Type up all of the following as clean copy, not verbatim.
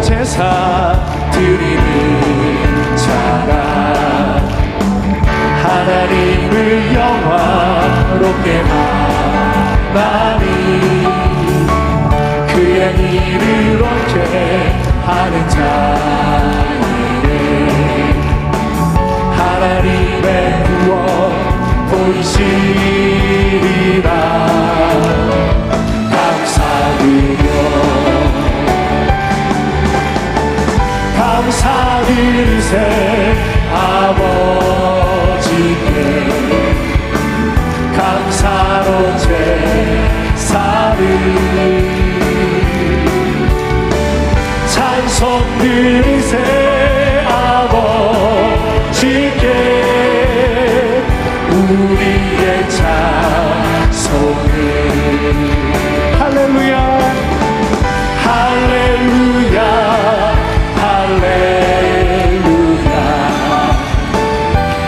제사 드리는 자가 하나님을 영화롭게 하나니 그의 일을 옳게 하는 자에게 하나님의 구원 보이시리라. 감사드리세 아버지께 감사로 제사를 찬송 드리세 아버지께 우리의 찬송을 할렐루야 할렐루야 할렐루야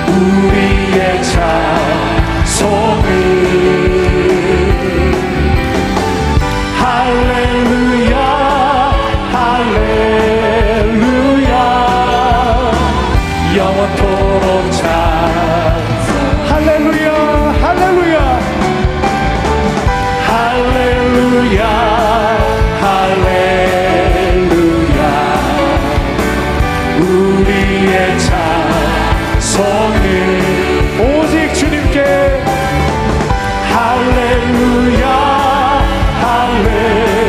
우리의 찬송을 할렐루야 할렐루야 영원토록 찬송 할렐루야 할렐루야 할렐루야 할렐루야 우리의 찬송을 오직 주님께 할렐루야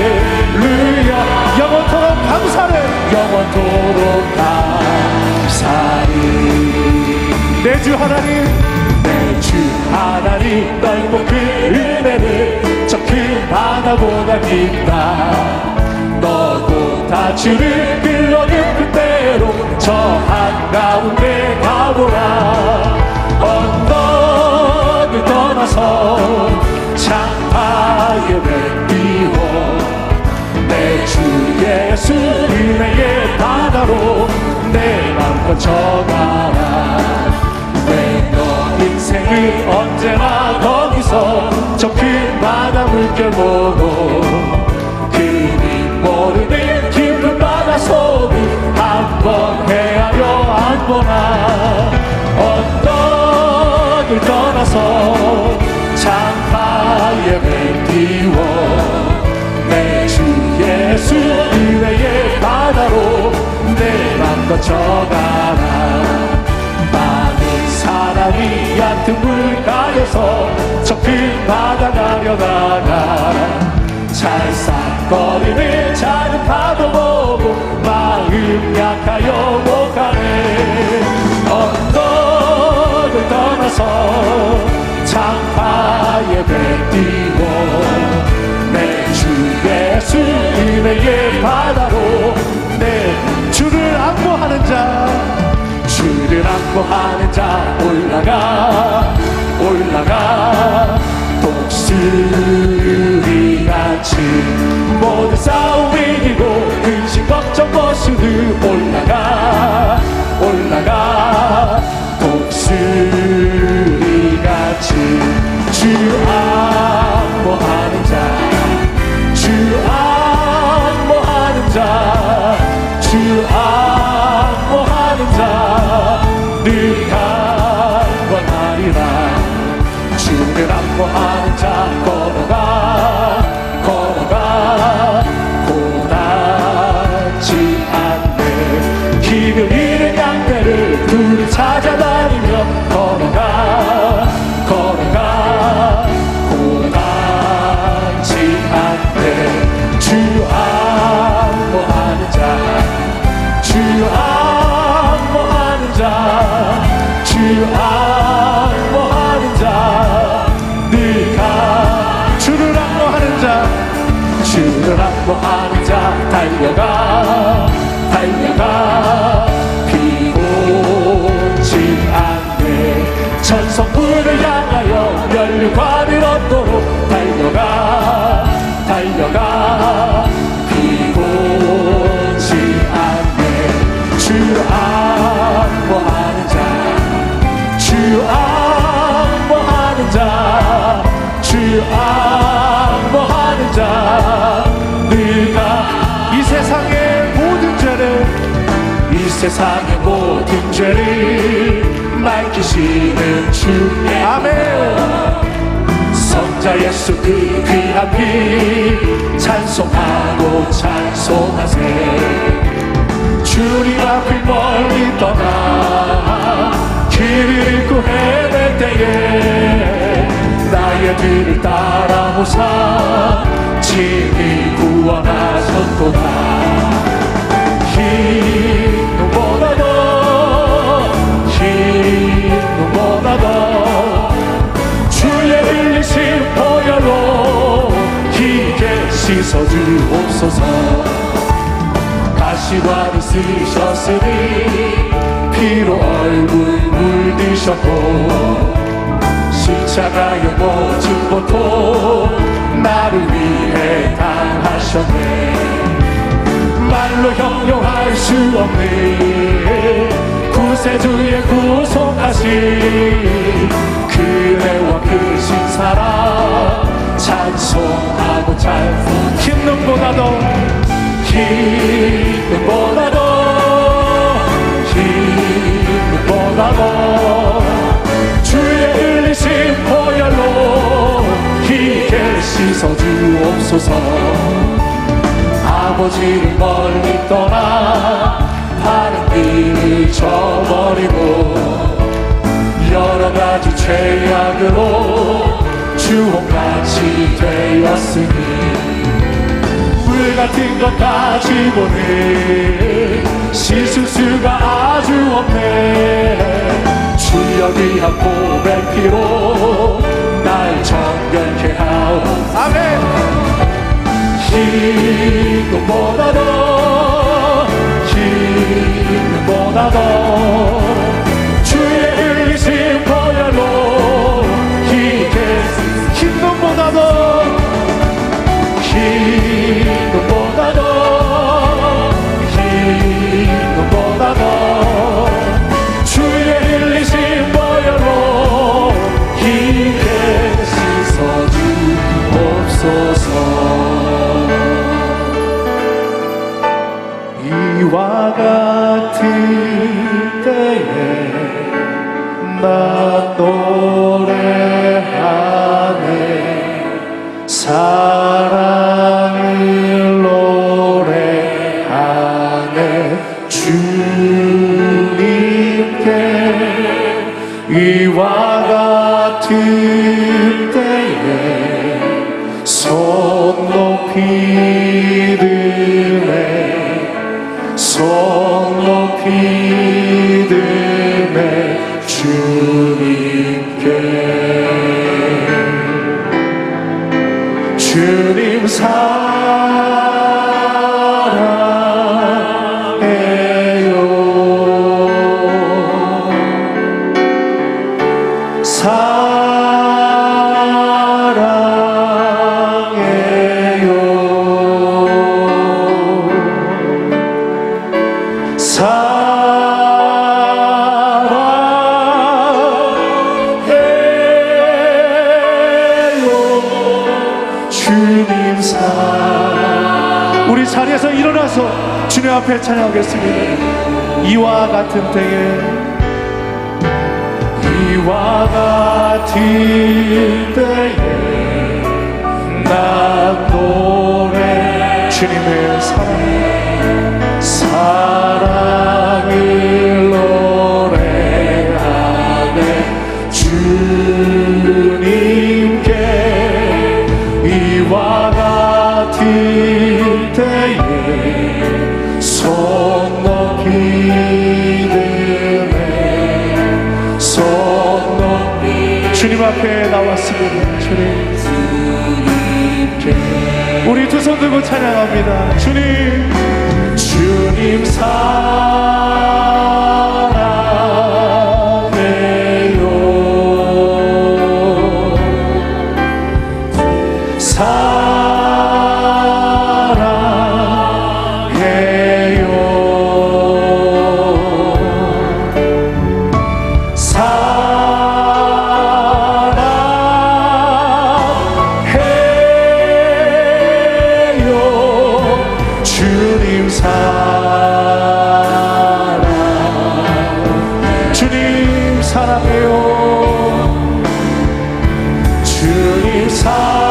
할렐루야 영원토록 감사를 영원토록 감사를 내 주 하나님 내 주 하나님 넓고 그 은혜는 저 큰 바다보다 깊다 너도 다 주를 끌어는 그대로 저 한가운데 가보라 언덕을 떠나서 창파에 뱉기워 내 주 예수 은혜의 바다로 내 맘 뻗쳐가라 왜 너 인생을 언제나 거기서 저 큰 바다 물결 보고 모르는 깊은 바다 속을 한번 헤아려 안보나 언덕을 떠나서 창파에 뱉기워 내 주 예수 은혜의 바다로 내 맘 거쳐가라 많은 사람이 얕은 물가에서 저 큰 바다 가려다가 찰싹거리는 작은 파도 보고 마음 약하여 못 가네 언덕을 떠나서 창파에 뱉기고 내 주 예수 은혜의 바다로 내 주를 안보하는 자 주를 안보하는 자 올라가 올라가 독수리같이 모든 싸움 이기고 근심 걱정 모수들 올라가 올라가 독수리같이 주 안보하는 자 주 안보하는 자 주 안보하는 자 늘 강건하리라 주를 안보하는 자 걸어가 걸어가 고단치 않네 길을 잃은 양떼를 둘이 찾아다니며 걸어가 걸어가 고단치 않네 주 안보하는 자 주 안보하는 자 주 안보하는 자 네가 주를 안보하는 자 주를 안보하는 자 달려가 달려가 피곤치 않네 천성문을 향하여 면류관을 얻도록 달려가 달려가 피곤치 않네 주 안보하는 자 주 안보하는 자 주 안보하는 자 네가 이 세상의 모든 죄 세상의 모든 죄를 밝히시는 주의 아멘. 성자 예수 그 귀한 피 찬송하고 찬송하세. 주님 앞을 멀리 떠나 길을 잃고 헤맬 때에 나의 뒤를 따라오사 친히 구원하셨도다. 흰 눈보다도 주의 흘리신 보혈로 희게 씻어주옵소서. 가시관을 쓰셨으니 피로 얼굴 물드셨고 십자가의 모든 고통 나를 위해 당하셨네. 말로 형용할 수 없는 구세주의 구속하신 그대와 크신 사랑 찬송하고 찬송. 흰 눈보다도 흰 눈보다도 주의 흘리신 보혈로 희게 씻어주옵소서. 아버지를 멀리 떠나 바른 길을 저버리고 여러 가지 죄악으로 주홍같이 되었으니 물 같은 것 가지고는 씻을 수가 아주 없네. 주여 귀한 보배 피로 날 정결케 하오. 아멘. 흰 눈보다도 주의 흘리신 보혈로 희게. 흰 눈보다도 주의 흘리신 보혈로 희게 씻어주옵소서. 이와 같은 때에 나 노래하네. 사랑을 노래하네. 주님께 이와 같은 때에 손 높이 드네. 손 높이 드네. 주님께. 주님 사랑해요. 사랑해요. 주님 사랑. 우리 자리에서 일어나서 주님 앞에 찬양하겠습니다. 이와 같은 때에 이와 같은 때에 나 노래. 주님의 사랑을 노래하네. 주님께 이와 같은 때에 손 높이 드네. 손 높이. 주님 앞에 나왔습니다. 주님께 우리 두 손 들고 찬양합니다. 주님 사랑해요. 사랑해요. 사랑해요. 주님 사랑. 사랑해요. 주님 사랑해요.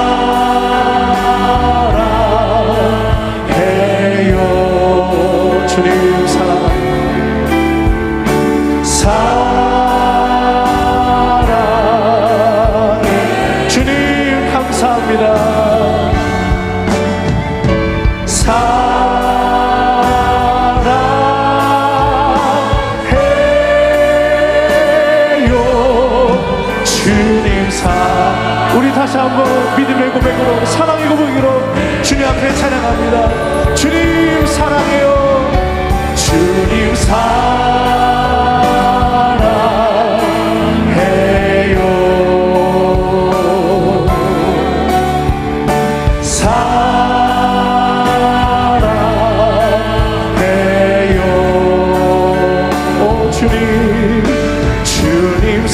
주님 사랑해. 주님 감사합니다. 우리 다시 한번 믿음의 고백으로 사랑의 고백으로 주님 앞에 찬양합니다. 주님 사랑해요. 주님 사랑해요. 사랑해요. 오 주님, 주님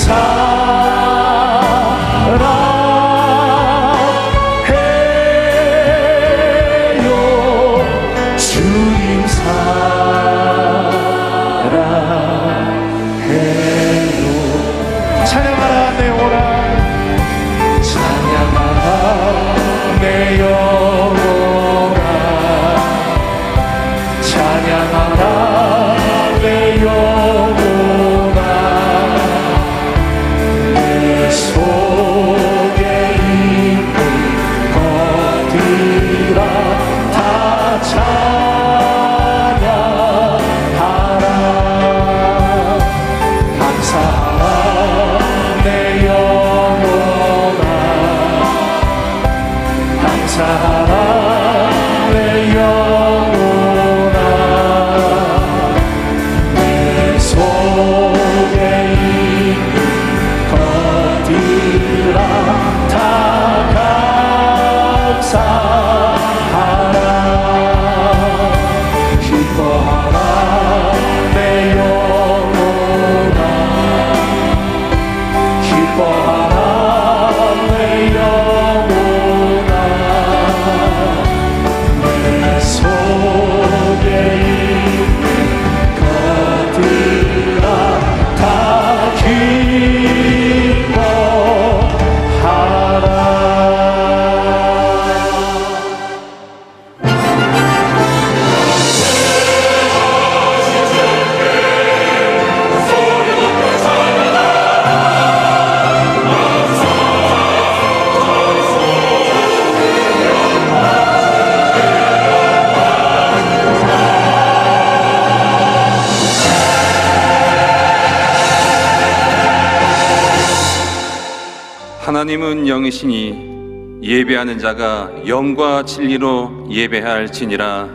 하나님은 영이시니 예배하는 자가 영과 진리로 예배할지니라.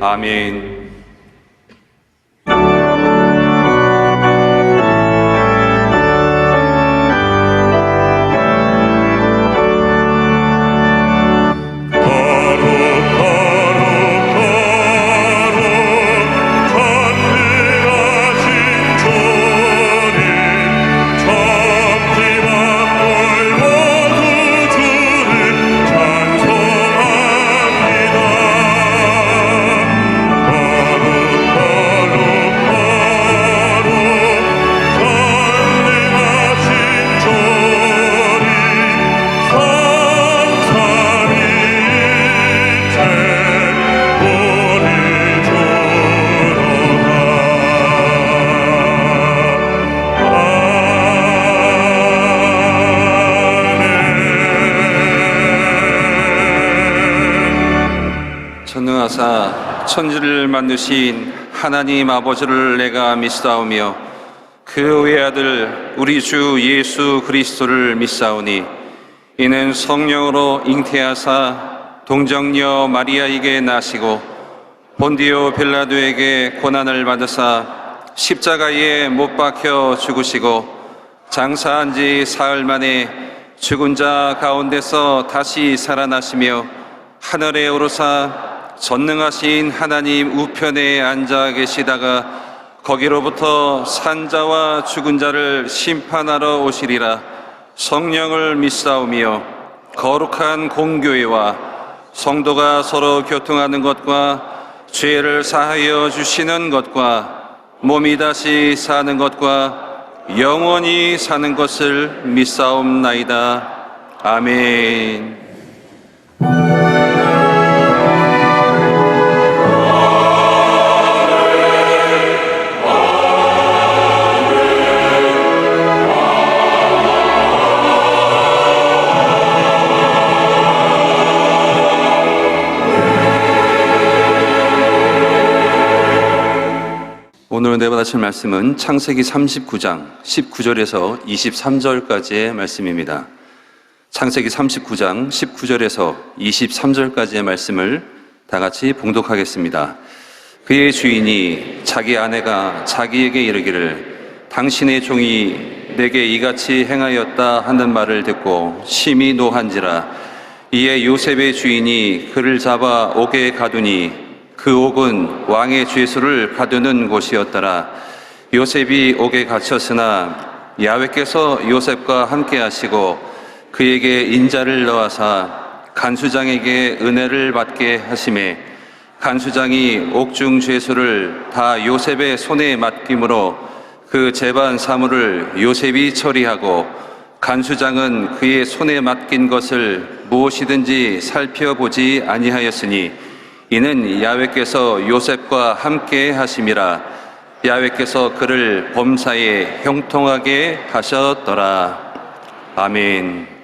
아멘. 전능하사 천지를 만드신 하나님 아버지를 내가 믿사오며 그 외아들 우리 주 예수 그리스도를 믿사오니 이는 성령으로 잉태하사 동정녀 마리아에게 나시고 본디오 빌라도에게 고난을 받으사 십자가에 못 박혀 죽으시고 장사한 지 사흘 만에 죽은 자 가운데서 다시 살아나시며 하늘에 오르사 전능하신 하나님 우편에 앉아 계시다가 거기로부터 산자와 죽은 자를 심판하러 오시리라. 성령을 믿사오며 거룩한 공교회와 성도가 서로 교통하는 것과 죄를 사하여 주시는 것과 몸이 다시 사는 것과 영원히 사는 것을 믿사옵나이다. 아멘. 오늘 은혜 받으실 말씀은 창세기 39장 19절에서 23절까지의 말씀입니다. 창세기 39장 19절에서 23절까지의 말씀을 다 같이 봉독하겠습니다. 그의 주인이 자기 아내가 자기에게 이르기를 당신의 종이 내게 이같이 행하였다 하는 말을 듣고 심히 노한지라. 이에 요셉의 주인이 그를 잡아 옥에 가두니 그 옥은 왕의 죄수를 가두는 곳이었더라. 요셉이 옥에 갇혔으나 야훼께서 요셉과 함께 하시고 그에게 인자를 넣어사 간수장에게 은혜를 받게 하시매 간수장이 옥중 죄수를 다 요셉의 손에 맡김으로 그 재반 사물을 요셉이 처리하고 간수장은 그의 손에 맡긴 것을 무엇이든지 살펴보지 아니하였으니 이는 야훼께서 요셉과 함께 하심이라. 야훼께서 그를 범사에 형통하게 하셨더라. 아멘.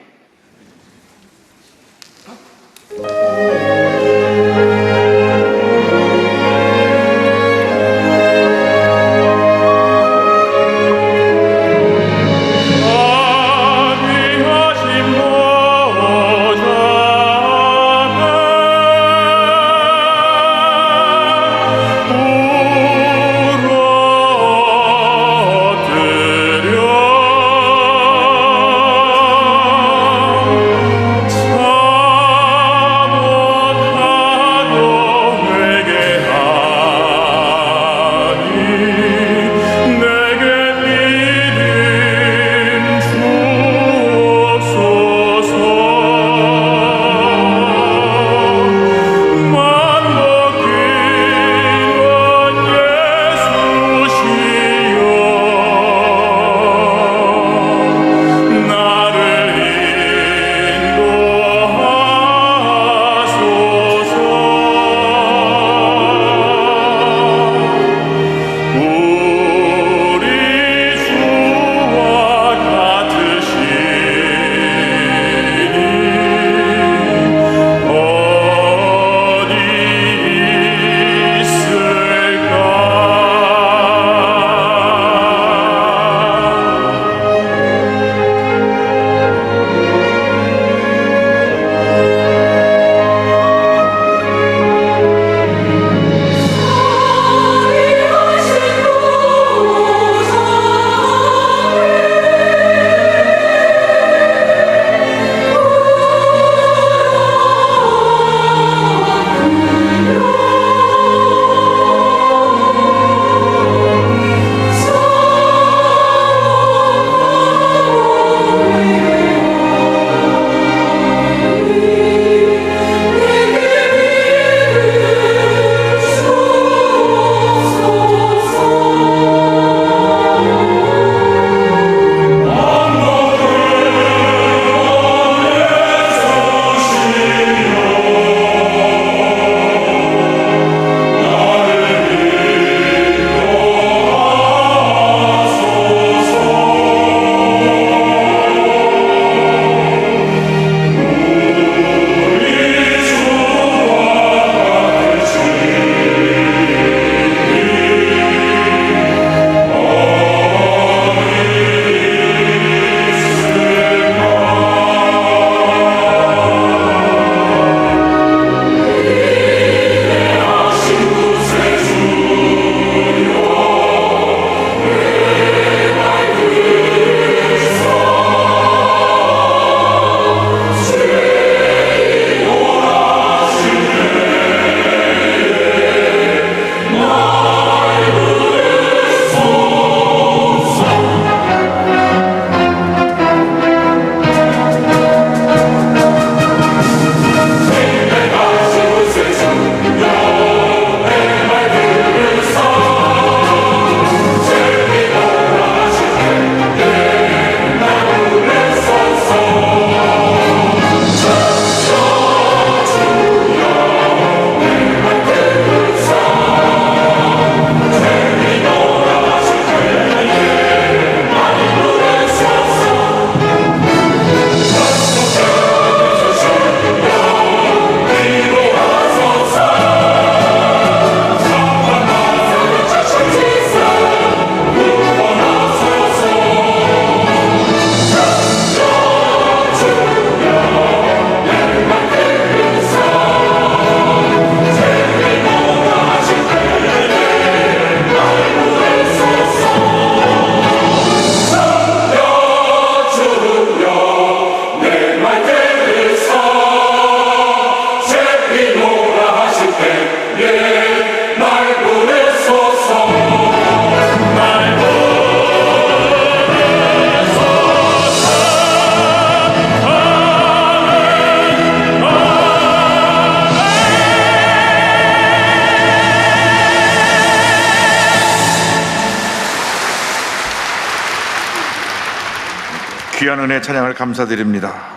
귀한 은혜 찬양을 감사드립니다.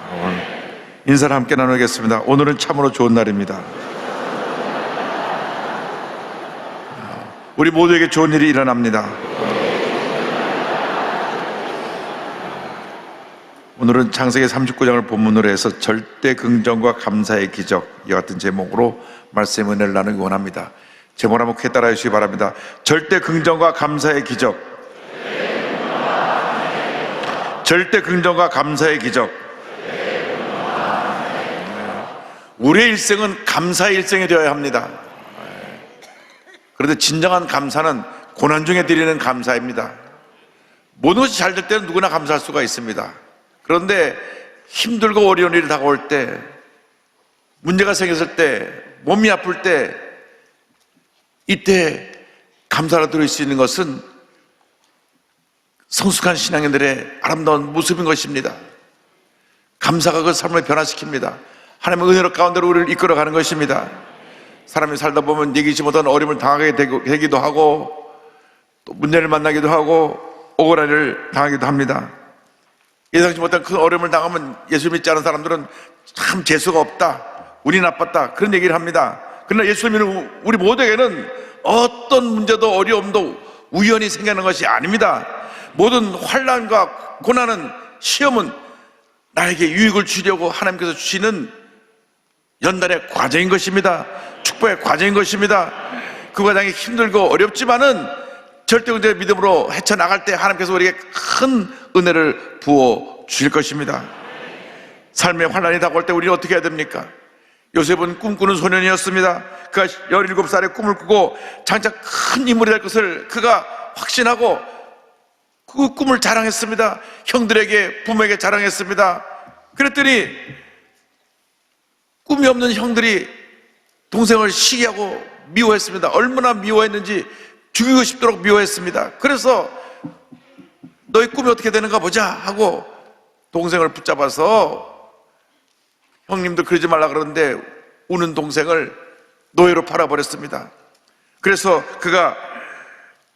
인사를 함께 나누겠습니다. 오늘은 참으로 좋은 날입니다. 우리 모두에게 좋은 일이 일어납니다. 오늘은 창세기 39장을 본문으로 해서 절대 긍정과 감사의 기적, 이와 같은 제목으로 말씀 은혜를 나누기 원합니다. 제목 한번 크게 따라해 주시기 바랍니다. 절대 긍정과 감사의 기적. 절대 긍정과 감사의 기적. 우리의 일생은 감사의 일생이 되어야 합니다. 그런데 진정한 감사는 고난 중에 드리는 감사입니다. 모든 것이 잘 될 때는 누구나 감사할 수가 있습니다. 그런데 힘들고 어려운 일이 다가올 때, 문제가 생겼을 때, 몸이 아플 때, 이때 감사를 드릴 수 있는 것은 성숙한 신앙인들의 아름다운 모습인 것입니다. 감사가 그 삶을 변화시킵니다. 하나님의 은혜로 가운데로 우리를 이끌어가는 것입니다. 사람이 살다 보면 예기치 못한 어려움을 당하게 되기도 하고, 또 문제를 만나기도 하고, 억울한 일을 당하기도 합니다. 예상치 못한 큰 어려움을 당하면 예수 믿지 않은 사람들은 참 재수가 없다, 운이 나빴다, 그런 얘기를 합니다. 그러나 예수 믿는 우리 모두에게는 어떤 문제도 어려움도 우연히 생기는 것이 아닙니다. 모든 환난과 고난은, 시험은 나에게 유익을 주려고 하나님께서 주시는 연단의 과정인 것입니다. 축복의 과정인 것입니다. 그 과정이 힘들고 어렵지만은 절대적인 믿음으로 헤쳐나갈 때 하나님께서 우리에게 큰 은혜를 부어 주실 것입니다. 삶의 환난이 다가올 때 우리는 어떻게 해야 됩니까? 요셉은 꿈꾸는 소년이었습니다. 그가 17살에 꿈을 꾸고 장차 큰 인물이 될 것을 그가 확신하고 그 꿈을 자랑했습니다. 형들에게, 부모에게 자랑했습니다. 그랬더니 꿈이 없는 형들이 동생을 시기하고 미워했습니다. 얼마나 미워했는지 죽이고 싶도록 미워했습니다. 그래서 너희 꿈이 어떻게 되는가 보자 하고 동생을 붙잡아서, 형님도 그러지 말라 그러는데 우는 동생을 노예로 팔아버렸습니다. 그래서 그가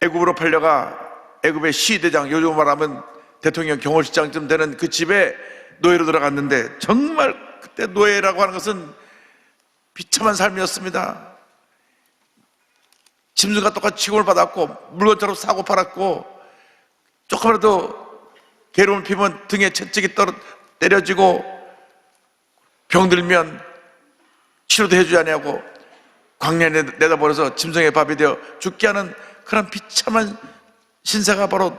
애굽으로 팔려가 애굽의 시대장, 요즘 말하면 대통령 경호실장쯤 되는 그 집에 노예로 들어갔는데, 정말 그때 노예라고 하는 것은 비참한 삶이었습니다. 짐승과 똑같이 취급을 받았고 물건처럼 사고 팔았고, 조금이라도 괴로움을 피면 등에 채찍이 때려지고, 병들면 치료도 해주지 않냐고 광야에 내다버려서 짐승의 밥이 되어 죽게 하는 그런 비참한 신세가 바로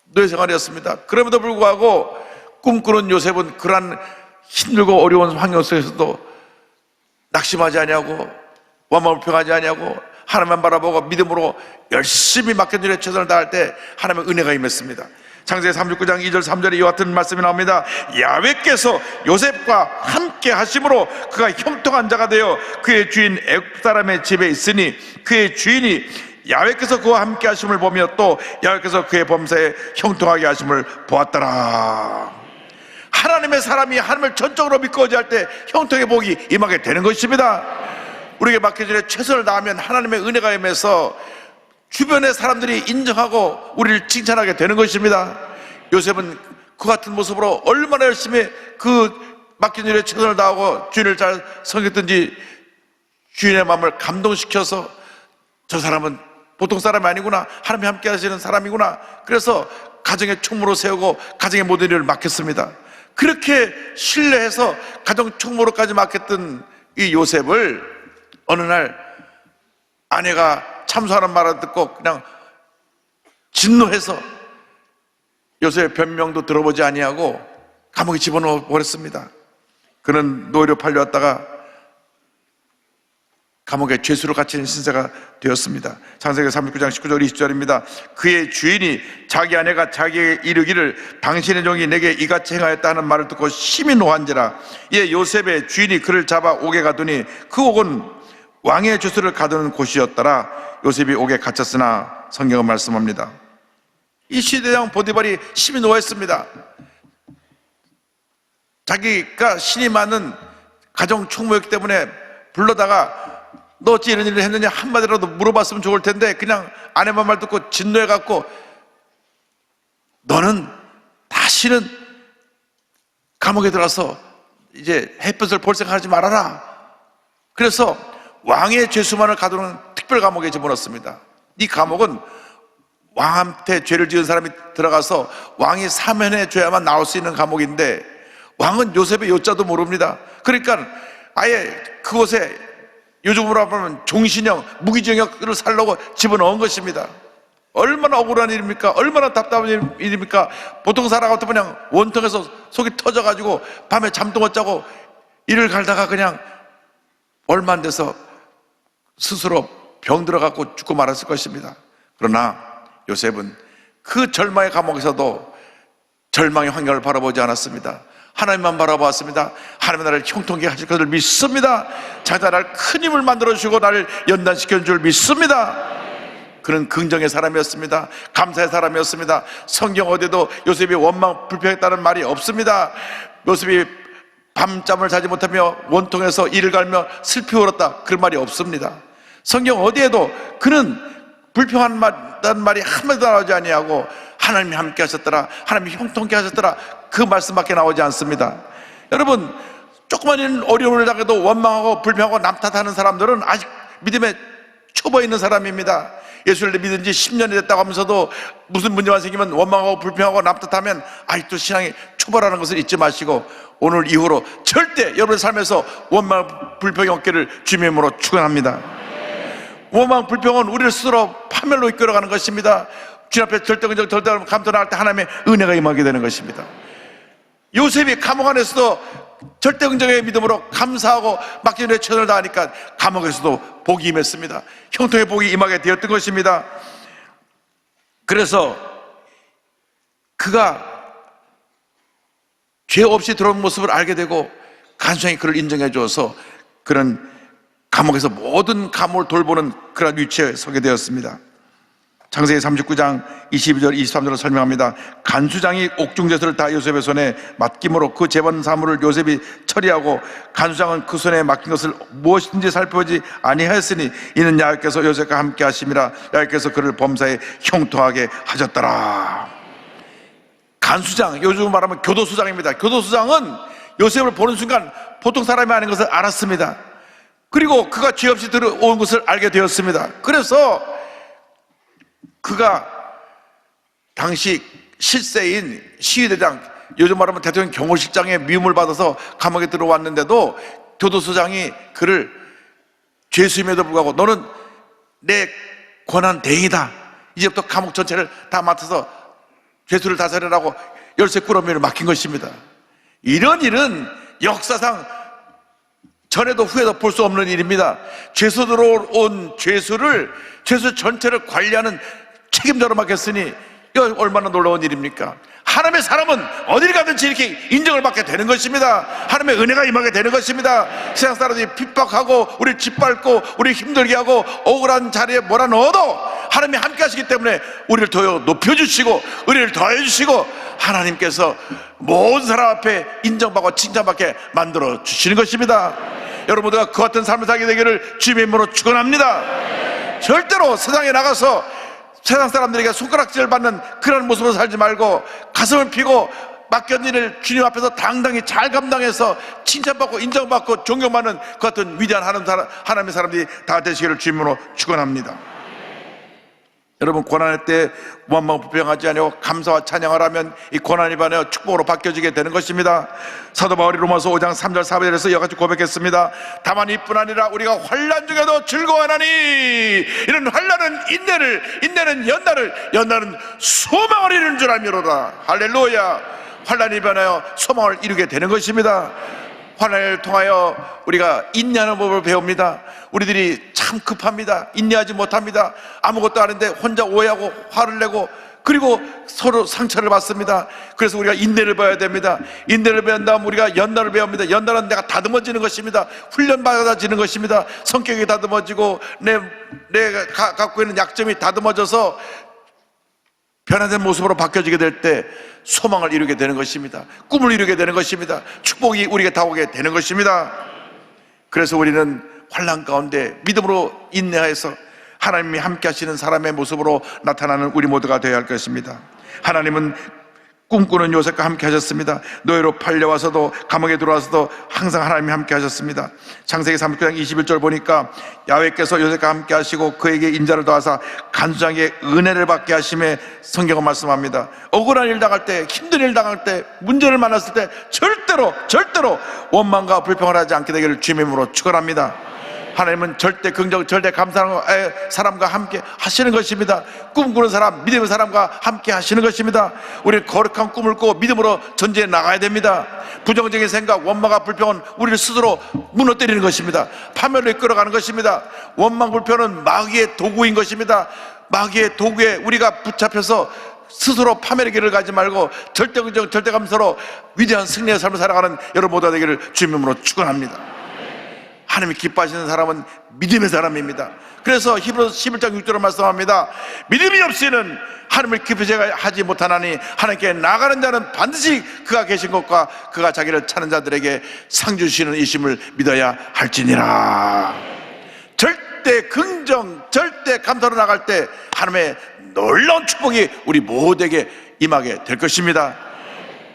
노예 생활이었습니다. 그럼에도 불구하고 꿈꾸는 요셉은 그러한 힘들고 어려운 환경 속에서도 낙심하지 아니하고 원망을 표하지 아니하고 하나님만 바라보고 믿음으로 열심히 맡겨진 일에 최선을 다할 때 하나님의 은혜가 임했습니다. 창세기 39장 2절 3절에 이와 같은 말씀이 나옵니다. 야훼께서 요셉과 함께 하심으로 그가 형통한 자가 되어 그의 주인 애굽 사람의 집에 있으니, 그의 주인이 야훼께서 그와 함께 하심을 보며 또 야훼께서 그의 범사에 형통하게 하심을 보았더라. 하나님의 사람이 하나님을 전적으로 믿고 의지할 때 형통의 복이 임하게 되는 것입니다. 우리에게 맡겨진 일에 최선을 다하면 하나님의 은혜가 임해서 주변의 사람들이 인정하고 우리를 칭찬하게 되는 것입니다. 요셉은 그 같은 모습으로 얼마나 열심히 그 맡긴 일에 최선을 다하고 주인을 잘 섬겼든지 주인의 마음을 감동시켜서 저 사람은 보통 사람이 아니구나, 하나님이 함께 하시는 사람이구나, 그래서 가정의 총무로 세우고 가정의 모든 일을 맡겼습니다. 그렇게 신뢰해서 가정 총무로까지 맡겼던 이 요셉을 어느 날 아내가 참소하는 말을 듣고 그냥 진노해서 요셉의 변명도 들어보지 아니하고 감옥에 집어넣어 버렸습니다. 그는 노예로 팔려왔다가 감옥에 죄수로 갇히는 신세가 되었습니다. 창세기 39장 19절 20절입니다. 그의 주인이 자기 아내가 자기에게 이르기를 당신의 종이 내게 이같이 행하였다 하는 말을 듣고 심히 노한지라. 이에 요셉의 주인이 그를 잡아 옥에 가두니 그 옥은 왕의 죄수를 가두는 곳이었더라. 요셉이 옥에 갇혔으나 성경은 말씀합니다. 이 시대장 보디발이 심히 노했습니다. 자기가 신이 많은 가정 총무였기 때문에 불러다가 너 어찌 이런 일을 했느냐 한마디라도 물어봤으면 좋을 텐데 그냥 아내만 말 듣고 진노해갖고 너는 다시는 감옥에 들어가서 이제 햇볕을 볼 생각하지 말아라. 그래서 왕의 죄수만을 가두는 특별 감옥에 집어넣습니다. 이 감옥은 왕한테 죄를 지은 사람이 들어가서 왕이 사면해 줘야만 나올 수 있는 감옥인데, 왕은 요셉의 요자도 모릅니다. 그러니까 아예 그곳에 요즘으로 하면 종신형, 무기징역을 살려고 집어넣은 것입니다. 얼마나 억울한 일입니까? 얼마나 답답한 일입니까? 보통 사람 같으면 그냥 원통에서 속이 터져가지고 밤에 잠도 못 자고 일을 갈다가 그냥 얼마 안 돼서 스스로 병 들어갖고 죽고 말았을 것입니다. 그러나 요셉은 그 절망의 감옥에서도 절망의 환경을 바라보지 않았습니다. 하나님만 바라보았습니다. 하나님은 나를 형통케 하실 것을 믿습니다. 자기가 나를 큰 힘을 만들어주시고 나를 연단시켜준 줄 믿습니다. 그는 긍정의 사람이었습니다. 감사의 사람이었습니다. 성경 어디에도 요셉이 원망 불평했다는 말이 없습니다. 요셉이 밤잠을 자지 못하며 원통에서 이를 갈며 슬피 울었다, 그런 말이 없습니다. 성경 어디에도 그는 불평한다는 말이 한마디도 나오지 아니하고 하나님이 함께 하셨더라, 하나님이 형통케 하셨더라, 그 말씀밖에 나오지 않습니다. 여러분, 조그만 어려움을 당해도 원망하고 불평하고 남 탓하는 사람들은 아직 믿음에 초보에 있는 사람입니다. 예수를 믿은 지 10년이 됐다고 하면서도 무슨 문제만 생기면 원망하고 불평하고 남 탓하면 아직도 신앙이 초보라는 것을 잊지 마시고, 오늘 이후로 절대 여러분의 삶에서 원망 불평이 없기를 주님의 이름으로 축원합니다. 원망 불평은 우리를 스스로 파멸로 이끌어가는 것입니다. 주님 앞에 절대긍정 감사 나갈 때 하나님의 은혜가 임하게 되는 것입니다. 요셉이 감옥 안에서도 절대긍정의 믿음으로 감사하고 맡기는 데 최선을 다하니까 감옥에서도 복이 임했습니다. 형통의 복이 임하게 되었던 것입니다. 그래서 그가 죄 없이 들어온 모습을 알게 되고 간수장이 그를 인정해 주어서 그는 감옥에서 모든 감옥을 돌보는 그런 위치에 서게 되었습니다. 창세기 39장 22절 23절로 설명합니다. 간수장이 옥중제수를 다 요셉의 손에 맡김으로 그 재반 사물을 요셉이 처리하고, 간수장은 그 손에 맡긴 것을 무엇인지 살펴보지 아니하였으니 이는 야훼께서 요셉과 함께 하심이라. 야훼께서 그를 범사에 형통하게 하셨더라. 간수장, 요즘 말하면 교도소장입니다. 교도소장은 요셉을 보는 순간 보통 사람이 아닌 것을 알았습니다. 그리고 그가 죄 없이 들어온 것을 알게 되었습니다. 그래서 그가 당시 실세인 시위대장, 요즘 말하면 대통령 경호실장의 미움을 받아서 감옥에 들어왔는데도 교도소장이 그를 죄수임에도 불구하고 너는 내 권한 대행이다, 이제부터 감옥 전체를 다 맡아서 죄수를 다스리라고 열쇠 꾸러미를 맡긴 것입니다. 이런 일은 역사상 전에도 후에도 볼 수 없는 일입니다. 죄수 들어온 죄수 전체를 관리하는 책임자로 맡겼으니 이거 얼마나 놀라운 일입니까? 하나님의 사람은 어딜 가든지 이렇게 인정을 받게 되는 것입니다. 하나님의 은혜가 임하게 되는 것입니다. 세상 사람들이 핍박하고 우리를 짓밟고 우리를 힘들게 하고 억울한 자리에 몰아넣어도 하나님이 함께 하시기 때문에 우리를 더 높여주시고 은혜를 더해주시고 하나님께서 모든 사람 앞에 인정받고 칭찬받게 만들어 주시는 것입니다. 여러분들과 그 같은 삶을 살게 되기를 주님의 이름으로 축원합니다. 절대로 세상에 나가서 세상 사람들에게 손가락질을 받는 그런 모습으로 살지 말고 가슴을 펴고 맡겨진 일을 주님 앞에서 당당히 잘 감당해서 칭찬받고 인정받고 존경받는 그 같은 위대한 하나님의 사람들이 다 되시기를 주님으로 축원합니다. 여러분, 고난의 때 원망 불평하지 아니하고 감사와 찬양을 하면 이 고난이 반하여 축복으로 바뀌어지게 되는 것입니다. 사도 바울이 로마서 5장 3절 4절에서 이와 같이 고백했습니다. 다만 이뿐 아니라 우리가 환난 중에도 즐거워하나니 이는 환난은 인내는 연단은 소망을 이루는 줄 알미로다. 할렐루야. 환난이 반하여 소망을 이루게 되는 것입니다. 환난을 통하여 우리가 인내하는 법을 배웁니다. 우리들이 참 급합니다. 인내하지 못합니다. 아무것도 아닌데 혼자 오해하고 화를 내고 그리고 서로 상처를 받습니다. 그래서 우리가 인내를 배워야 됩니다. 인내를 배운 다음 우리가 연단을 배웁니다. 연단은 내가 다듬어지는 것입니다. 훈련받아지는 것입니다. 성격이 다듬어지고 내가 갖고 있는 약점이 다듬어져서 변화된 모습으로 바뀌어지게 될 때 소망을 이루게 되는 것입니다. 꿈을 이루게 되는 것입니다. 축복이 우리에게 다가오게 되는 것입니다. 그래서 우리는 환난 가운데 믿음으로 인내하여서 하나님이 함께 하시는 사람의 모습으로 나타나는 우리 모두가 되어야 할 것입니다. 하나님은 꿈꾸는 요셉과 함께 하셨습니다. 노예로 팔려와서도 감옥에 들어와서도 항상 하나님이 함께 하셨습니다. 창세기 39장 21절 보니까 야훼께서 요셉과 함께 하시고 그에게 인자를 더하사 간수장에게 은혜를 받게 하심에 성경은 말씀합니다. 억울한 일 당할 때, 힘든 일 당할 때, 문제를 만났을 때 절대로 원망과 불평을 하지 않게 되기를 주님의 이름으로 축원합니다. 하나님은 절대 긍정, 절대 감사하는 사람과 함께 하시는 것입니다. 꿈꾸는 사람, 믿음의 사람과 함께 하시는 것입니다. 우리는 거룩한 꿈을 꾸고 믿음으로 전쟁에 나가야 됩니다. 부정적인 생각, 원망과 불평은 우리를 스스로 무너뜨리는 것입니다. 파멸로 이끌어가는 것입니다. 원망, 불평은 마귀의 도구인 것입니다. 마귀의 도구에 우리가 붙잡혀서 스스로 파멸의 길을 가지 말고 절대 긍정, 절대 감사로 위대한 승리의 삶을 살아가는 여러분 모두가 되기를 주님의 이름으로 축원합니다. 하나님이 기뻐하시는 사람은 믿음의 사람입니다. 그래서 히브리서 11장 6절을 말씀합니다. 믿음이 없이는 하나님을 기쁘시게 하지 못하나니 하나님께 나가는 자는 반드시 그가 계신 것과 그가 자기를 찾는 자들에게 상 주시는 이심을 믿어야 할지니라. 절대 긍정, 절대 감사로 나갈 때 하나님의 놀라운 축복이 우리 모두에게 임하게 될 것입니다.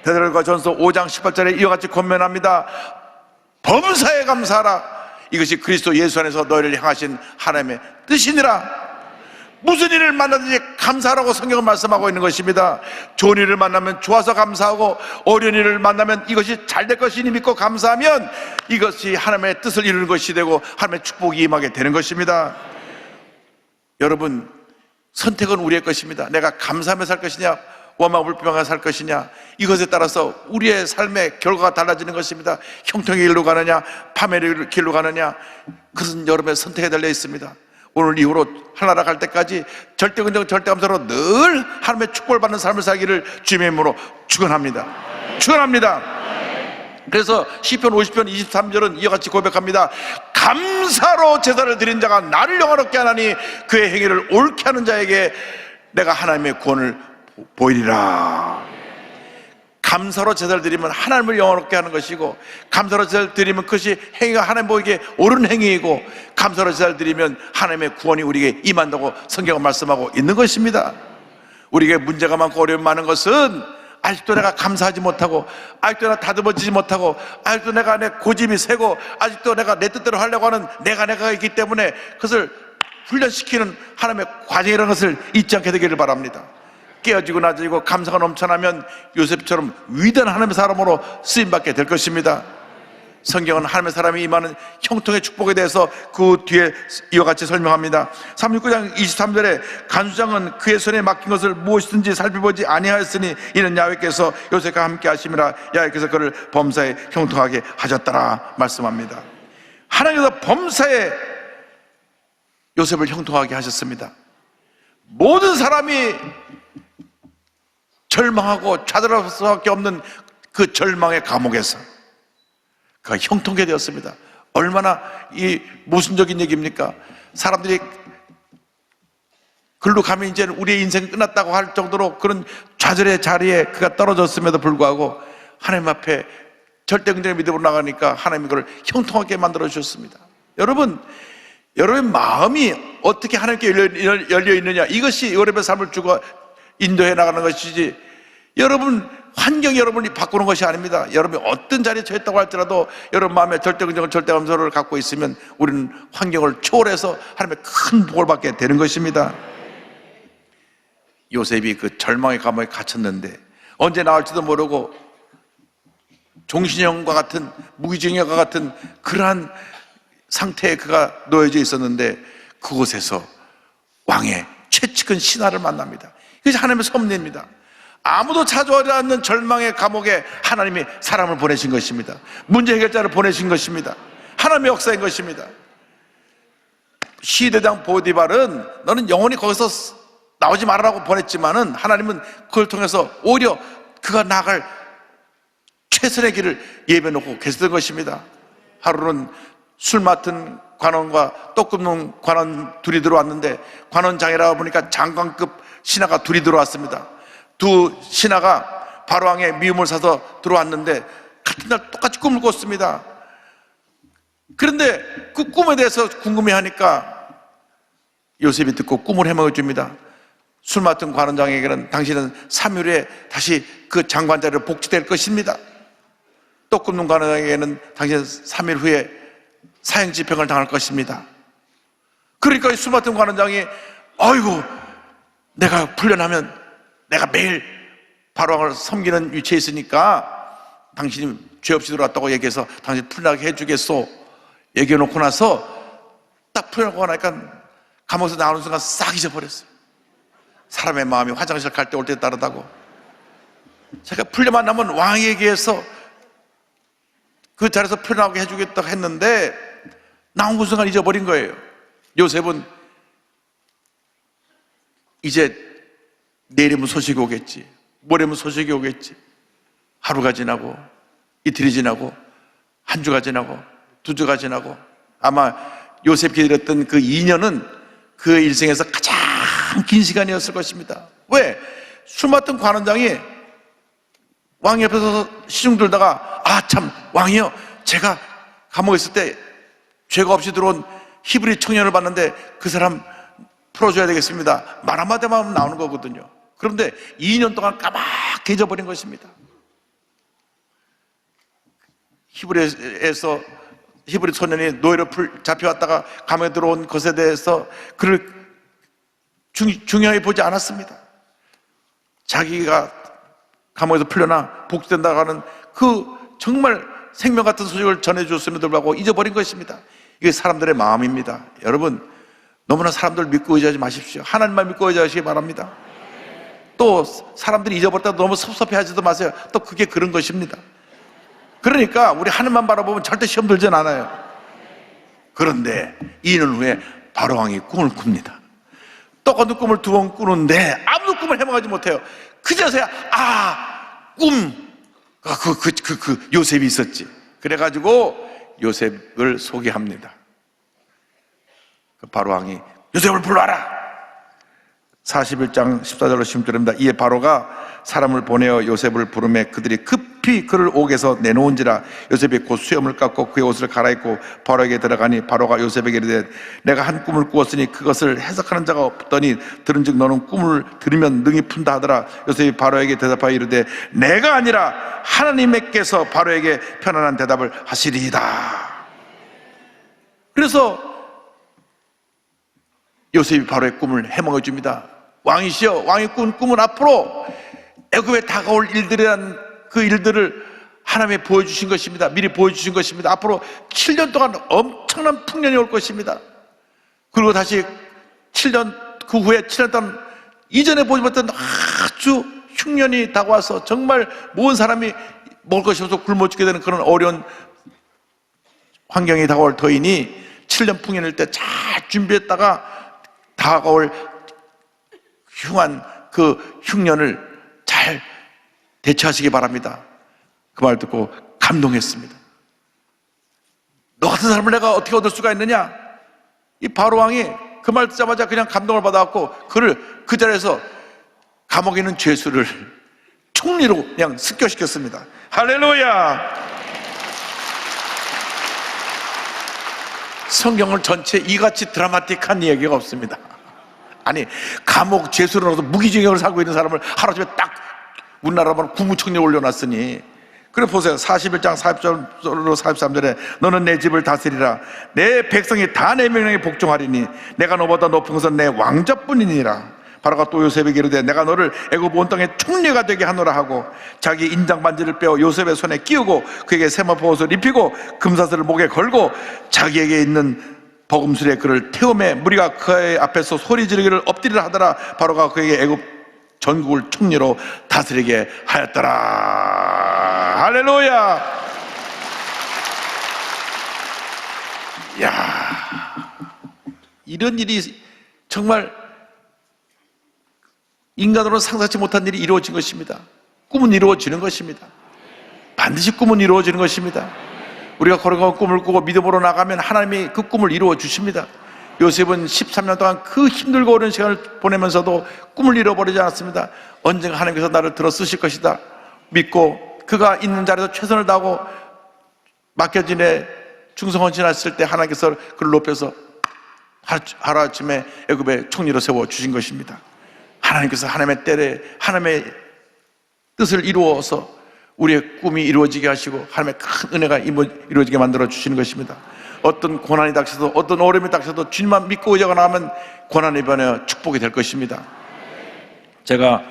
베드로가 전서 5장 18절에 이와 같이 권면합니다. 범사에 감사하라. 이것이 그리스도 예수 안에서 너희를 향하신 하나님의 뜻이니라. 무슨 일을 만나든지 감사하라고 성경은 말씀하고 있는 것입니다. 좋은 일을 만나면 좋아서 감사하고 어려운 일을 만나면 이것이 잘 될 것이니 믿고 감사하면 이것이 하나님의 뜻을 이루는 것이 되고 하나님의 축복이 임하게 되는 것입니다. 여러분, 선택은 우리의 것입니다. 내가 감사하며 살 것이냐, 원망 불평하며 살 것이냐, 이것에 따라서 우리의 삶의 결과가 달라지는 것입니다. 형통의 길로 가느냐, 파멸의 길로 가느냐, 그것은 여러분의 선택에 달려 있습니다. 오늘 이후로 하나라 갈 때까지 절대 긍정, 절대 감사로 늘 하나님의 축복을 받는 삶을 살기를 주님의 이름으로 축원합니다. 그래서 시편 50편 23절은 이와 같이 고백합니다. 감사로 제사를 드린 자가 나를 영화롭게 하나니 그의 행위를 옳게 하는 자에게 내가 하나님의 구원을 보이리라. 감사로 제사를 드리면 하나님을 영화롭게 하는 것이고, 감사로 제사를 드리면 그것이 행위가 하나님 보기에 옳은 행위이고, 감사로 제사를 드리면 하나님의 구원이 우리에게 임한다고 성경은 말씀하고 있는 것입니다. 우리에게 문제가 많고 어려움이 많은 것은 아직도 내가 감사하지 못하고, 아직도 내가 다듬어지지 못하고, 아직도 내가 내 고집이 세고, 아직도 내가 내 뜻대로 하려고 하는 내가 있기 때문에 그것을 훈련시키는 하나님의 과정이라는 것을 잊지 않게 되기를 바랍니다. 깨어지고 낮아지고 감사가 넘쳐나면 요셉처럼 위대한 하나님의 사람으로 쓰임받게 될 것입니다. 성경은 하나님의 사람이 임하는 형통의 축복에 대해서 그 뒤에 이와 같이 설명합니다. 39장 23절에 간수장은 그의 손에 맡긴 것을 무엇이든지 살펴보지 아니하였으니 이는 야훼께서 요셉과 함께 하심이라. 야훼께서 그를 범사에 형통하게 하셨더라 말씀합니다. 하나님께서 범사에 요셉을 형통하게 하셨습니다. 모든 사람이 절망하고 좌절할 수밖에 없는 그 절망의 감옥에서 그가 형통하게 되었습니다. 얼마나 이 모순적인 얘기입니까? 사람들이 글로 가면 이제 우리의 인생이 끝났다고 할 정도로 그런 좌절의 자리에 그가 떨어졌음에도 불구하고 하나님 앞에 절대 긍정의 믿음으로 나가니까 하나님이 그를 형통하게 만들어 주셨습니다. 여러분, 여러분의 마음이 어떻게 하나님께 열려 있느냐, 이것이 여러분의 삶을 주고 인도해 나가는 것이지, 여러분 환경이 여러분이 바꾸는 것이 아닙니다. 여러분이 어떤 자리에 처했다고 할지라도 여러분 마음에 절대 긍정을, 절대 감사를 갖고 있으면 우리는 환경을 초월해서 하나님의 큰 복을 받게 되는 것입니다. 요셉이 그 절망의 감옥에 갇혔는데 언제 나올지도 모르고 종신형과 같은, 무기징역과 같은 그러한 상태에 그가 놓여져 있었는데 그곳에서 왕의 최측근 신하를 만납니다. 이것이 하나님의 섭리입니다. 아무도 찾아오지 않는 절망의 감옥에 하나님이 사람을 보내신 것입니다. 문제 해결자를 보내신 것입니다. 하나님의 역사인 것입니다. 시대장 보디발은 너는 영원히 거기서 나오지 말라고 보냈지만은 하나님은 그걸 통해서 오히려 그가 나갈 최선의 길을 예비해 놓고 계셨던 것입니다. 하루는 술 맡은 관원과 떡 굽는 관원 둘이 들어왔는데, 관원장이라 보니까 장관급 신하가 둘이 들어왔습니다. 두 신하가 바로왕의 미움을 사서 들어왔는데 같은 날 똑같이 꿈을 꿨습니다. 그런데 그 꿈에 대해서 궁금해하니까 요셉이 듣고 꿈을 해먹어 줍니다. 술 맡은 관원장에게는 당신은 3일 후에 다시 그 장관 자리로 복직될 것입니다. 떡 굽는 관원장에게는 당신은 3일 후에 사형집행을 당할 것입니다. 그러니까 술 맡은 관원장이 아이고 내가 풀려나면 내가 매일 바로왕을 섬기는 위치에 있으니까 당신이 죄 없이 들어왔다고 얘기해서 당신 풀려나게 해주겠소 얘기해 놓고 나서 딱 풀려나고 나니까 감옥에서 나오는 순간 싹 잊어버렸어요. 사람의 마음이 화장실 갈 때 올 때 다르다고. 제가 풀려만 나면 왕에게서 그 자리에서 풀려나게 해주겠다고 했는데 나온 그 순간 잊어버린 거예요. 요셉은 이제 내일이면 소식이 오겠지, 모레면 소식이 오겠지. 하루가 지나고 이틀이 지나고 한 주가 지나고 두 주가 지나고 아마 요셉이 기다렸던 그 2년은 그 일생에서 가장 긴 시간이었을 것입니다. 왜? 술 맡은 관원장이 왕 옆에 서서 시중 들다가 아 참 왕이요, 제가 감옥에 있을 때 죄가 없이 들어온 히브리 청년을 봤는데 그 사람 풀어줘야 되겠습니다. 말 한마디만 하면 나오는 거거든요. 그런데 2년 동안 까맣게 잊어버린 것입니다. 히브리에서 히브리 소년이 노예로 잡혀왔다가 감옥에 들어온 것에 대해서 그를 중요히 보지 않았습니다. 자기가 감옥에서 풀려나 복직된다고 하는 그 정말 생명 같은 소식을 전해주었음에도 불구하고 잊어버린 것입니다. 이게 사람들의 마음입니다. 여러분 너무나 사람들 믿고 의지하지 마십시오. 하나님만 믿고 의지하시기 바랍니다. 또 사람들이 잊어버렸다고 너무 섭섭해하지도 마세요. 또 그게 그런 것입니다. 그러니까 우리 하늘만 바라보면 절대 시험 들진 않아요. 그런데 2년 후에 바로왕이 꿈을 꿉니다. 똑같은 꿈을 2번 꾸는데 아무도 꿈을 해먹지 못해요. 그제서야 요셉이 있었지. 그래가지고 요셉을 소개합니다. 그 바로왕이 요셉을 불러와라. 41장 14절로 16절입니다. 이에 바로가 사람을 보내어 요셉을 부르매 그들이 급히 그를 옥에서 내놓은지라. 요셉이 곧 수염을 깎고 그의 옷을 갈아입고 바로에게 들어가니 바로가 요셉에게 이르되 내가 한 꿈을 꾸었으니 그것을 해석하는 자가 없더니 들은즉 너는 꿈을 들으면 능히 푼다 하더라. 요셉이 바로에게 대답하여 이르되 내가 아니라 하나님께서 바로에게 편안한 대답을 하시리이다. 그래서 요셉이 바로의 꿈을 해먹어 줍니다. 왕이시여, 왕이 꾼 꿈은 앞으로 애굽에 다가올 일들이란 그 일들을 하나님이 보여주신 것입니다. 미리 보여주신 것입니다. 앞으로 7년 동안 엄청난 풍년이 올 것입니다. 그리고 다시 7년 그 후에 7년 동안 이전에 보지 못했던 아주 흉년이 다가와서 정말 모든 사람이 먹을 것이 없어서 굶어 죽게 되는 그런 어려운 환경이 다가올 터이니 7년 풍년일 때 잘 준비했다가 다가올 흉한 그 흉년을 잘 대처하시기 바랍니다. 그 말 듣고 감동했습니다. 너 같은 사람을 내가 어떻게 얻을 수가 있느냐? 이 바로왕이 그 말 듣자마자 그냥 감동을 받아갖고 그를 그 자리에서 감옥에 있는 죄수를 총리로 그냥 습격시켰습니다. 할렐루야! 성경을 전체 이같이 드라마틱한 이야기가 없습니다. 아니 감옥 죄수로 넣어서 무기징역을 살고 있는 사람을 하루아침에 딱 우리나라만 국무총리에 올려놨으니. 그래 보세요. 41장 40절로 43절에 너는 내 집을 다스리라. 내 백성이 다 내 명령에 복종하리니 내가 너보다 높은 것은 내 왕자뿐이니라. 바로가 또 요셉에게 이르되 내가 너를 애굽 온 땅의 총리가 되게 하노라 하고 자기 인장 반지를 빼어 요셉의 손에 끼우고 그에게 세마포 옷을 입히고 금사슬을 목에 걸고 자기에게 있는 버금술에 그를 태우매 무리가 그의 앞에서 소리 지르기를 엎드리라 하더라. 바로가 그에게 애굽 전국을 총리로 다스리게 하였더라. 할렐루야. 야, 이런 일이 정말 인간으로 상상치 못한 일이 이루어진 것입니다. 꿈은 이루어지는 것입니다. 반드시 꿈은 이루어지는 것입니다. 우리가 걸어가는 꿈을 꾸고 믿음으로 나가면 하나님이 그 꿈을 이루어 주십니다. 요셉은 13년 동안 그 힘들고 어려운 시간을 보내면서도 꿈을 잃어버리지 않았습니다. 언젠가 하나님께서 나를 들어 쓰실 것이다 믿고 그가 있는 자리에서 최선을 다하고 맡겨진 애 충성헌신했을 때 하나님께서 그를 높여서 하루아침에 애굽의 총리로 세워주신 것입니다. 하나님께서 하나님의 때에 하나님의 뜻을 이루어서 우리의 꿈이 이루어지게 하시고 하나님의 큰 은혜가 이루어지게 만들어 주시는 것입니다. 어떤 고난이 닥쳐도 어떤 어려움이 닥쳐도 주님만 믿고 의지하고 나가면 고난이 변하여 축복이 될 것입니다. 제가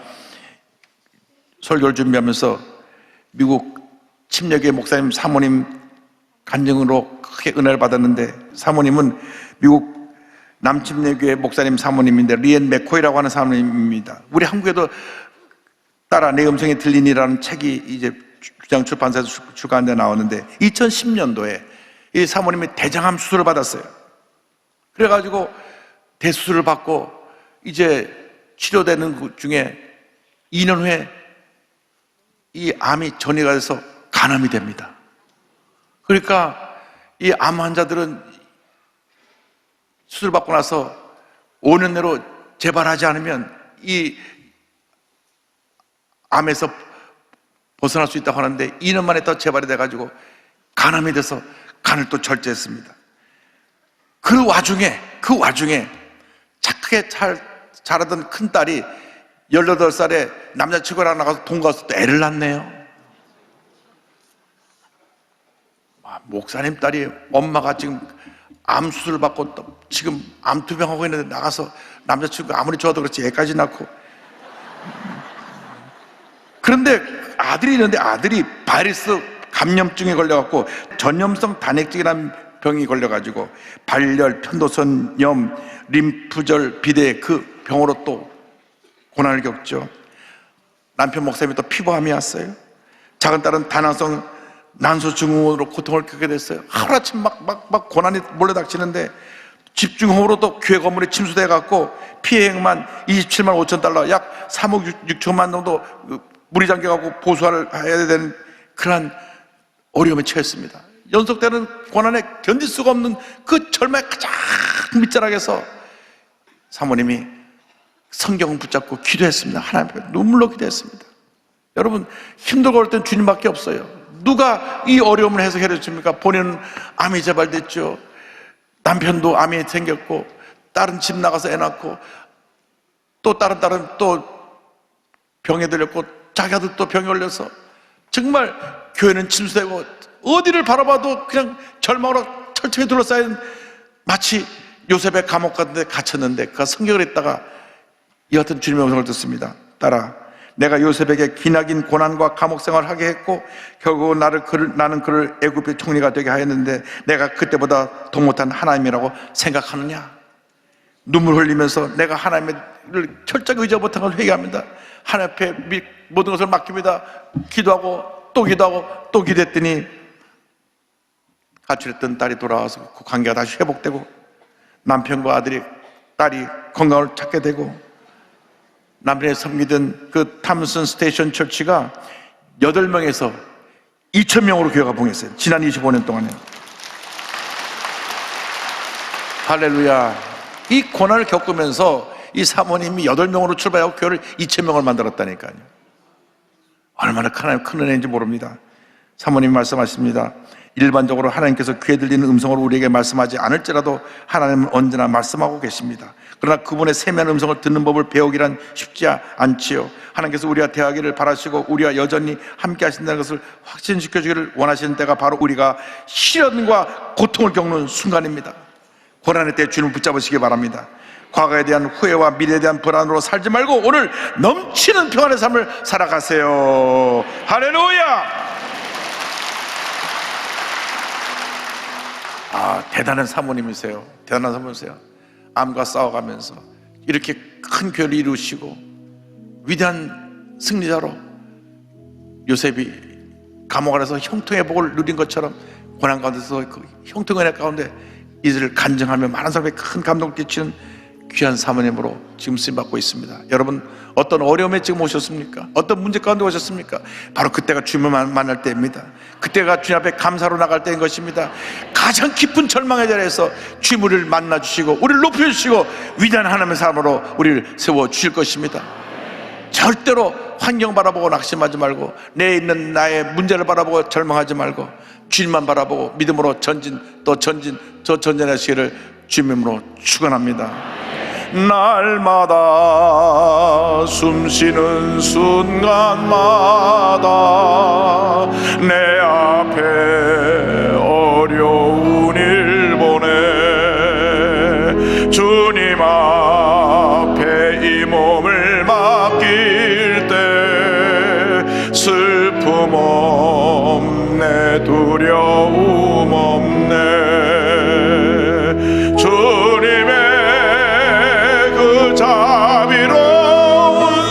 설교를 준비하면서 미국 침례교회 목사님 사모님 간증으로 크게 은혜를 받았는데, 사모님은 미국 남침례교회 목사님 사모님인데 리앤 맥코이라고 하는 사모님입니다. 우리 한국에도 따라 내 음성이 들리니라는 책이 이제 주장 출판사에서 출간한 데 나왔는데, 2010년도에 이 사모님이 대장암 수술을 받았어요. 그래가지고 대수술을 받고 이제 치료되는 그 중에 2년 후에 이 암이 전이가 돼서 간암이 됩니다. 그러니까 이 암 환자들은 수술받고 나서 5년 내로 재발하지 않으면 이 암에서 벗어날 수 있다고 하는데 2년 만에 또 재발이 돼가지고 간암이 돼서 간을 또 절제했습니다. 그 와중에 착하게 자라던 큰딸이 18살에 남자친구랑 나가서 동거해서 또 애를 낳네요. 목사님 딸이 엄마가 지금 암 수술 받고 또 지금 암 투병하고 있는데 나가서 남자친구 아무리 좋아도 그렇지 애까지 낳고. 그런데 아들이 있는데 아들이 바이러스 감염증에 걸려갖고 전염성 단핵증이라는 병이 걸려가지고 발열, 편도선염, 림프절 비대 그 병으로 또 고난을 겪죠. 남편 목사님이 또 피부암이 왔어요. 작은 딸은 다낭성 난소 증후군으로 고통을 겪게 됐어요. 하루아침 막 고난이 몰려닥치는데 집중호우로 또 교회 건물에 침수돼 갖고 피해액만 27만 5천 달러, 약 3억 6천만 정도 물이 잠겨갖고 보수를 해야 되는 그러한 어려움에 처했습니다. 연속되는 고난에 견딜 수가 없는 그 절망의 가장 밑자락에서 사모님이 성경을 붙잡고 기도했습니다. 하나님 앞에 눈물로 기도했습니다. 여러분, 힘들고 어릴 땐 주님밖에 없어요. 누가 이 어려움을 해석해 줍니까? 본인은 암이 재발됐죠. 남편도 암이 생겼고, 딸은 집 나가서 애 낳고, 또 다른 딸은 또 병에 들렸고, 자기 아들 또 병에 걸려서 정말 교회는 침수되고 어디를 바라봐도 그냥 절망으로 철저히 둘러싸인, 마치 요셉의 감옥 같은 데 갇혔는데 그 성경을 읽다가 이 같은 주님의 음성을 듣습니다. 딸아, 내가 요셉에게 기나긴 고난과 감옥 생활을 하게 했고 결국 나는 그를 애굽의 총리가 되게 하였는데 내가 그때보다 더 못한 하나님이라고 생각하느냐? 눈물 흘리면서 내가 하나님을 철저히 의지하지 못한 걸 회개합니다. 하나님 앞에 모든 것을 맡깁니다. 기도하고 또 기도하고 또 기도했더니 가출했던 딸이 돌아와서 그 관계가 다시 회복되고 남편과 딸이 건강을 찾게 되고 남편이 섬기던 그 탐슨 스테이션 처치가 8명에서 2,000명으로 교회가 봉했어요. 지난 25년 동안에. 할렐루야. 이 고난을 겪으면서 이 사모님이 8명으로 출발하고 교회를 2,000명을 만들었다니까요. 얼마나 큰 은혜인지 모릅니다. 사모님이 말씀하십니다. 일반적으로 하나님께서 귀에 들리는 음성을 우리에게 말씀하지 않을지라도 하나님은 언제나 말씀하고 계십니다. 그러나 그분의 세미한 음성을 듣는 법을 배우기란 쉽지 않지요. 하나님께서 우리와 대하기를 바라시고 우리와 여전히 함께 하신다는 것을 확신시켜주기를 원하시는 때가 바로 우리가 시련과 고통을 겪는 순간입니다. 고난의 때 주님을 붙잡으시기 바랍니다. 과거에 대한 후회와 미래에 대한 불안으로 살지 말고 오늘 넘치는 평안의 삶을 살아가세요. 할렐루야. 대단한 사모님이세요. 대단한 사모님이세요. 암과 싸워가면서 이렇게 큰 교회를 이루시고 위대한 승리자로 요셉이 감옥 안에서 형통의 복을 누린 것처럼 고난 가운데서 그 형통의 은혜 가운데 이들을 간증하며 많은 사람에게 큰 감동을 끼치는 귀한 사모님으로 지금 쓰임받고 있습니다. 여러분, 어떤 어려움에 지금 오셨습니까? 어떤 문제 가운데 오셨습니까? 바로 그때가 주님을 만날 때입니다. 그때가 주님 앞에 감사로 나갈 때인 것입니다. 가장 깊은 절망의 자리에서 주님을 만나주시고 우리를 높여주시고 위대한 하나님의 사람으로 우리를 세워주실 것입니다. 절대로 환경 바라보고 낙심하지 말고 내에 있는 나의 문제를 바라보고 절망하지 말고 주님만 바라보고 믿음으로 전진 또 전진 저 전진하시기를 주님으로 축원합니다. 날마다 숨쉬는 순간마다 내 앞에 어려운 일 보내 주님 앞에 이 몸을 맡길 때 슬픔 없네 두려움 없네 주님의 그 자비로운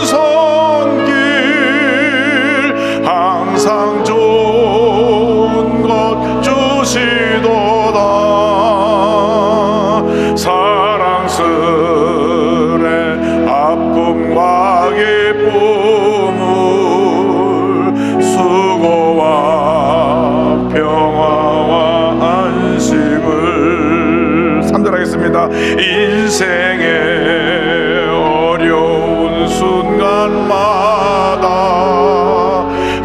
손길 항상 좋은 것 주시도다 사랑스레 아픔과 기쁨을 수고와 평화와 안식을 3절 하겠습니다. 인생의 어려운 순간마다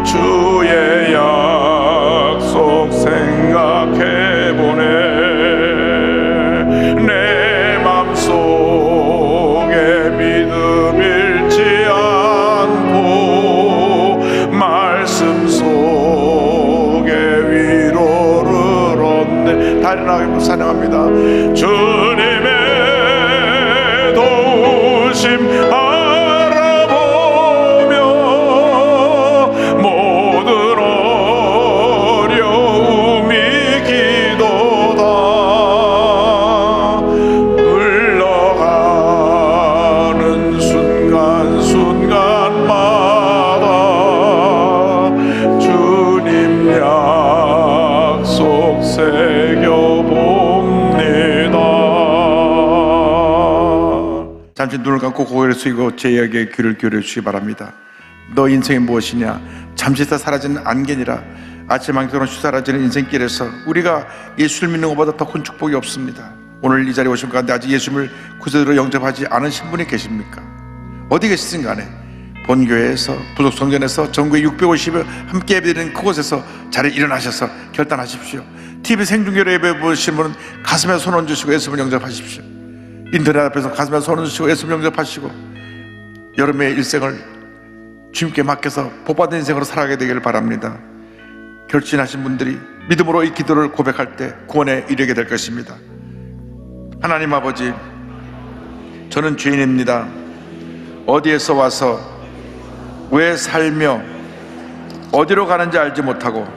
주의 약속 생각해보네 내 맘속에 믿음 잃지 않고 말씀 속에 위로를 얻네 달인하게 찬양합니다. 주님의 도우심 알아보며 모든 어려움이 기도다 흘러가는 순간순간마다 주님 약속 새겨봅니다. 잠시 눈을 감고 고개를 숙이고 제 이야기에 귀를 기울여 주시기 바랍니다. 너 인생이 무엇이냐? 잠시 있다 사라지는 안개니라. 아침 한겨울은 사라지는 인생길에서 우리가 예수를 믿는 것보다 더 큰 축복이 없습니다. 오늘 이 자리에 오신 가운데 아직 예수님을 구세주로 영접하지 않으신 분이 계십니까? 어디 계시든 간에 본교회에서 부속 성전에서 전국에 650여 함께 예배드리는 그곳에서 자리에 일어나셔서 결단하십시오. TV 생중계로 예배 보신 분은 가슴에 손 얹으시고 예수님을 영접하십시오. 인터넷 앞에서 가슴에 손 얹으시고 예수님을 영접하시고 여름의 일생을 주님께 맡겨서 복받은 인생으로 살아가게 되기를 바랍니다. 결심하신 분들이 믿음으로 이 기도를 고백할 때 구원에 이르게 될 것입니다. 하나님 아버지, 저는 죄인입니다. 어디에서 와서 왜 살며 어디로 가는지 알지 못하고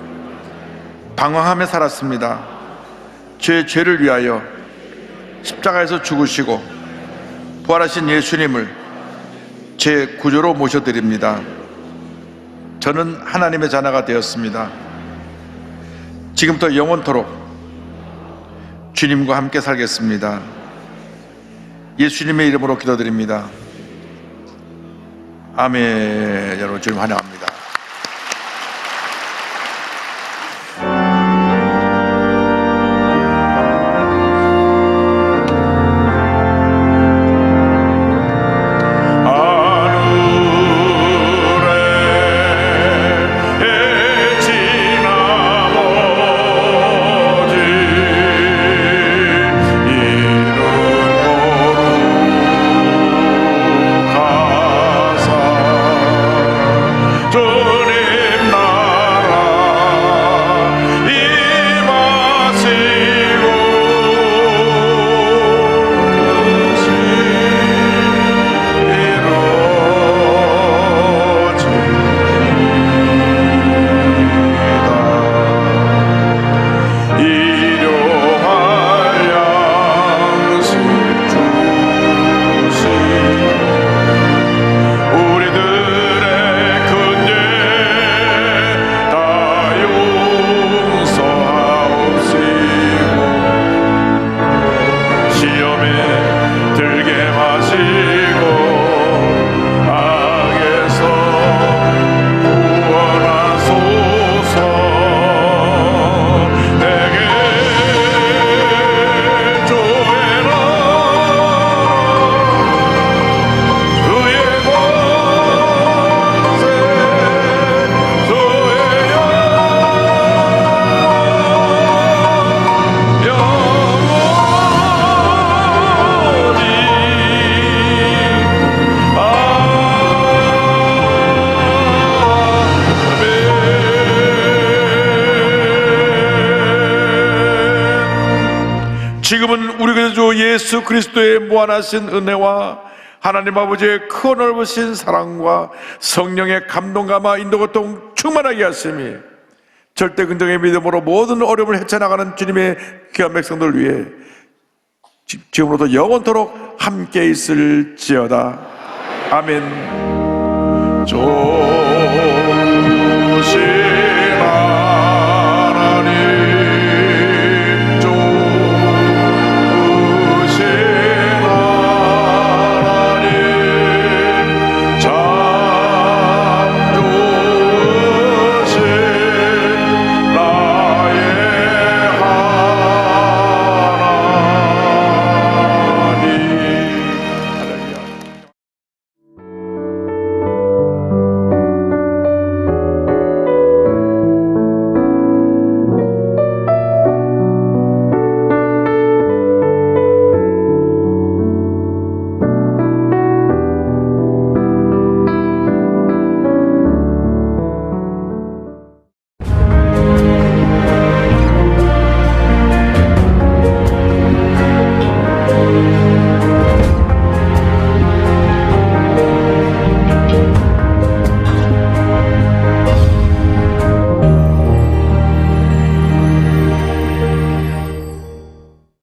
방황하며 살았습니다. 제 죄를 위하여 십자가에서 죽으시고 부활하신 예수님을 제 구주로 모셔드립니다. 저는 하나님의 자녀가 되었습니다. 지금부터 영원토록 주님과 함께 살겠습니다. 예수님의 이름으로 기도드립니다. 아멘. 여러분 주님 환영합니다. 지금은 우리 주 예수 그리스도의 무한하신 은혜와 하나님 아버지의 크고 넓으신 사랑과 성령의 감동감화 인도고통 충만하게 하심이 절대 긍정의 믿음으로 모든 어려움을 헤쳐나가는 주님의 귀한 백성들을 위해 지금으로부터 영원토록 함께 있을지어다. 아멘. 조심